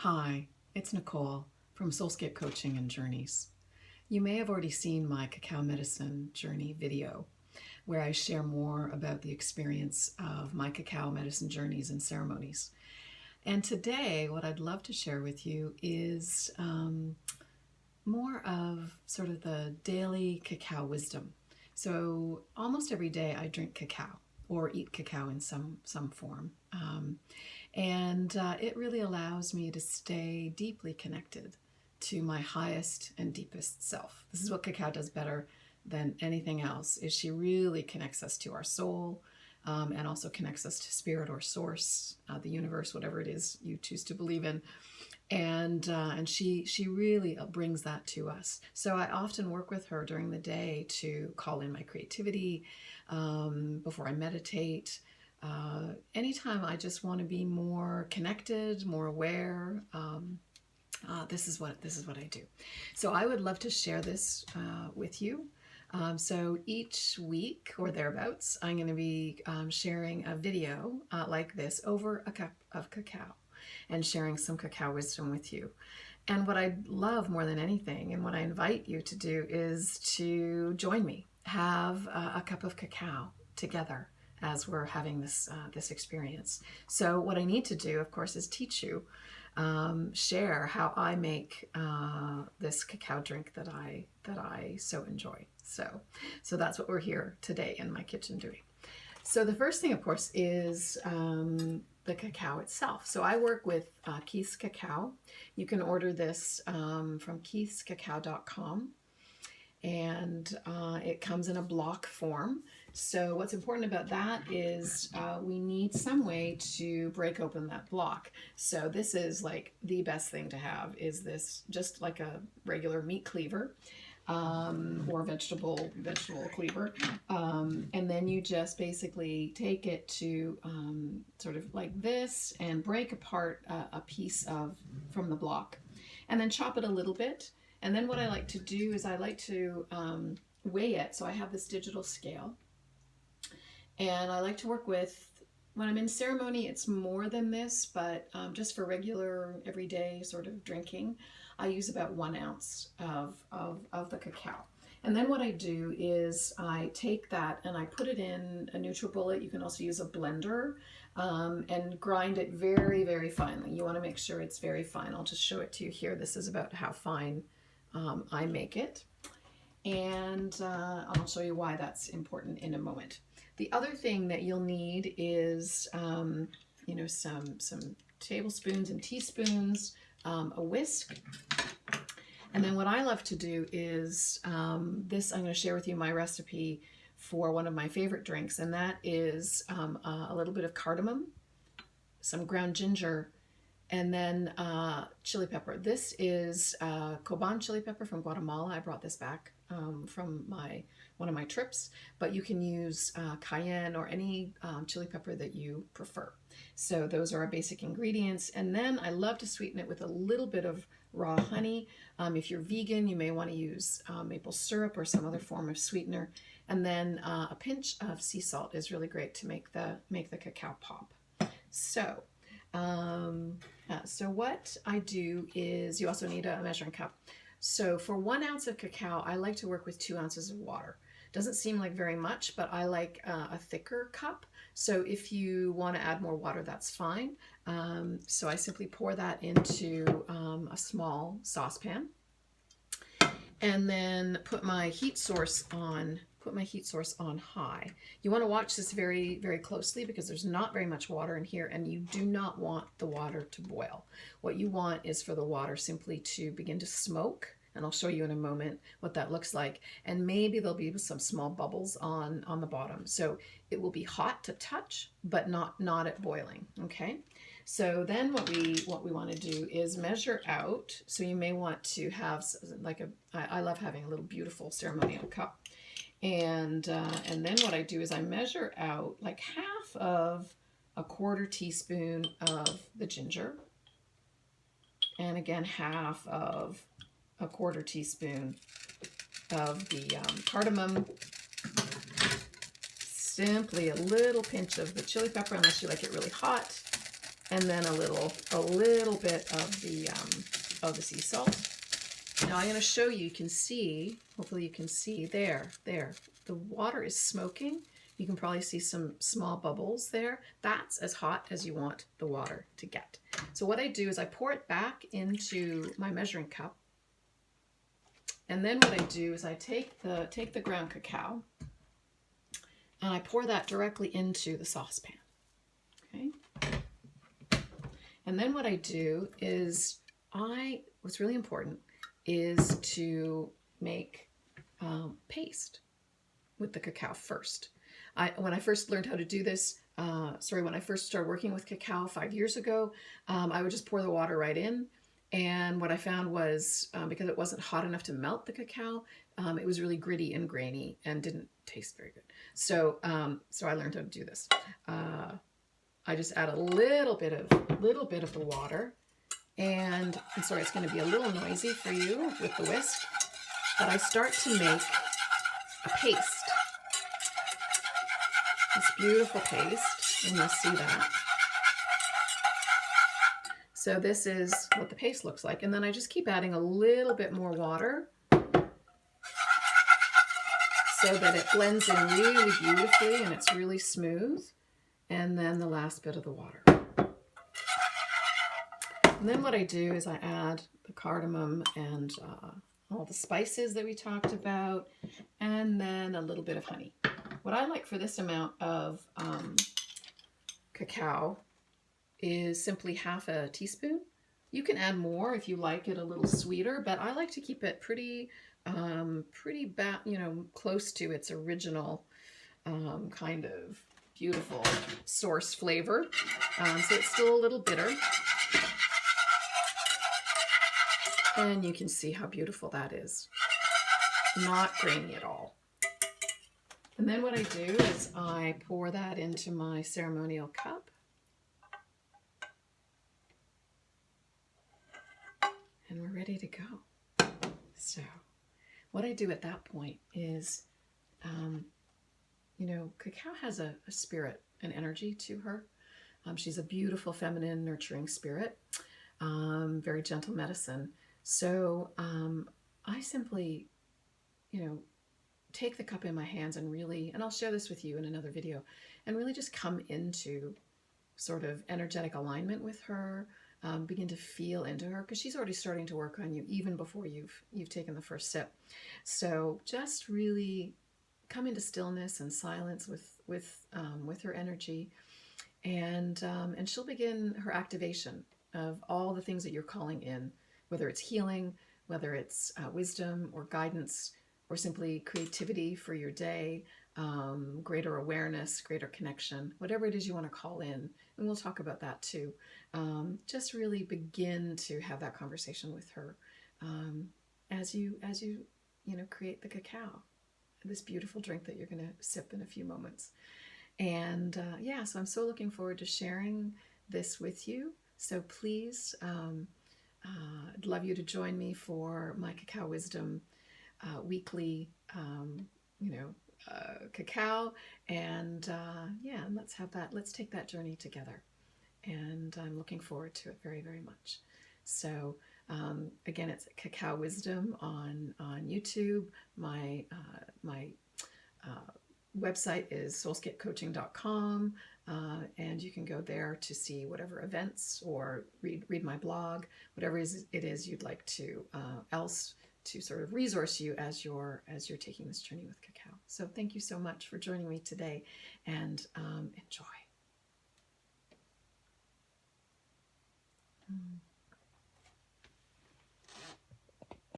Hi, it's Nicole from Soulscape Coaching and Journeys. You may have already seen my cacao medicine journey video where I share more about the experience of my cacao medicine journeys and ceremonies. And today, what I'd love to share with you is more of sort of the daily cacao wisdom. So almost every day I drink cacao or eat cacao in some form. It really allows me to stay deeply connected to my highest and deepest self. This is what cacao does better than anything else, is she really connects us to our soul, and also connects us to spirit or source, the universe, whatever it is you choose to believe in. And she really brings that to us. So I often work with her during the day to call in my creativity, before I meditate. Anytime I just want to be more connected, more aware, this is what I do. So I would love to share this with you. So each week or thereabouts, I'm going to be sharing a video like this over a cup of cacao and sharing some cacao wisdom with you. And what I love more than anything, and what I invite you to do, is to join me, have a cup of cacao together as we're having this experience. So what I need to do, of course, is teach you, share how I make this cacao drink that I so enjoy. So that's what we're here today in my kitchen doing. So the first thing, of course, is the cacao itself. So I work with Keith's Cacao. You can order this from keithscacao.com. And it comes in a block form. So what's important about that is we need some way to break open that block. So this is like the best thing to have, is this, just like a regular meat cleaver, or vegetable cleaver, and then you just basically take it to sort of like this and break apart a piece from the block, and then chop it a little bit. And then what I like to do is I like to weigh it. So I have this digital scale, and I like to work with, when I'm in ceremony, it's more than this, but just for regular, everyday sort of drinking, I use about 1 ounce of the cacao. And then what I do is I take that and I put it in a NutriBullet. You can also use a blender, and grind it very, very finely. You want to make sure it's very fine. I'll just show it to you here. This is about how fine I make it. And I'll show you why that's important in a moment. The other thing that you'll need is, some tablespoons and teaspoons, a whisk. And then what I love to do is this, I'm going to share with you my recipe for one of my favorite drinks, and that is a little bit of cardamom, some ground ginger, and then chili pepper. This is Coban chili pepper from Guatemala. I brought this back from one of my trips, but you can use cayenne or any chili pepper that you prefer. So those are our basic ingredients. And then I love to sweeten it with a little bit of raw honey. If you're vegan, you may want to use maple syrup or some other form of sweetener. And then a pinch of sea salt is really great to make the cacao pop. So so what I do is, you also need a measuring cup. So for 1 ounce of cacao, I like to work with 2 ounces of water. Doesn't seem like very much, but I like a thicker cup. So if you want to add more water, that's fine. So I simply pour that into a small saucepan, and then put my heat source on high. You want to watch this very, very closely, because there's not very much water in here, and you do not want the water to boil. What you want is for the water simply to begin to smoke, and I'll show you in a moment what that looks like. And maybe there'll be some small bubbles on the bottom. So it will be hot to touch, but not at boiling, okay? So then what we want to do is measure out. So you may want to have like I love having a little beautiful ceremonial cup. And then what I do is I measure out like half of a 1/4 teaspoon of the ginger, and again half of a 1/4 teaspoon of the cardamom, simply a little pinch of the chili pepper, unless you like it really hot, and then a little bit of the sea salt. Now I'm going to show you, you can see, hopefully you can see there, the water is smoking. You can probably see some small bubbles there. That's as hot as you want the water to get. So what I do is I pour it back into my measuring cup. And then what I do is I take the ground cacao and I pour that directly into the saucepan. Okay. And then what I do is what's really important is to make paste with the cacao first. When I first learned how to do this, when I first started working with cacao 5 years ago, I would just pour the water right in. And what I found was, because it wasn't hot enough to melt the cacao, it was really gritty and grainy and didn't taste very good. So I learned how to do this. I just add a little bit of the water, and I'm sorry, it's going to be a little noisy for you with the whisk, but I start to make a paste. This beautiful paste, and you'll see that. So this is what the paste looks like, and then I just keep adding a little bit more water so that it blends in really beautifully and it's really smooth, and then the last bit of the water. And then what I do is I add the cardamom and all the spices that we talked about, and then a little bit of honey. What I like for this amount of cacao is simply half a teaspoon. You can add more if you like it a little sweeter, but I like to keep it pretty close to its original kind of beautiful source flavor. So it's still a little bitter. And you can see how beautiful that is. Not grainy at all. And then what I do is I pour that into my ceremonial cup. And we're ready to go. So what I do at that point is, cacao has a spirit, an energy to her. She's a beautiful, feminine, nurturing spirit, very gentle medicine. So I simply, take the cup in my hands and really, and I'll share this with you in another video, and really just come into sort of energetic alignment with her, begin to feel into her, because she's already starting to work on you even before you've taken the first sip. So just really come into stillness and silence with her energy, and she'll begin her activation of all the things that you're calling in, whether it's healing, whether it's wisdom or guidance, or simply creativity for your day, greater awareness, greater connection, whatever it is you want to call in. And we'll talk about that too. Just really begin to have that conversation with her as you create the cacao, this beautiful drink that you're going to sip in a few moments. And so I'm so looking forward to sharing this with you. So please, I'd love you to join me for my Cacao Wisdom weekly, cacao, and let's take that journey together. And I'm looking forward to it very, very much. So again, it's Cacao Wisdom on YouTube. My website is soulscapecoaching.com, and you can go there to see whatever events or read my blog, whatever it is you'd like to else to sort of resource you as you're taking this journey with cacao. So thank you so much for joining me today, and enjoy.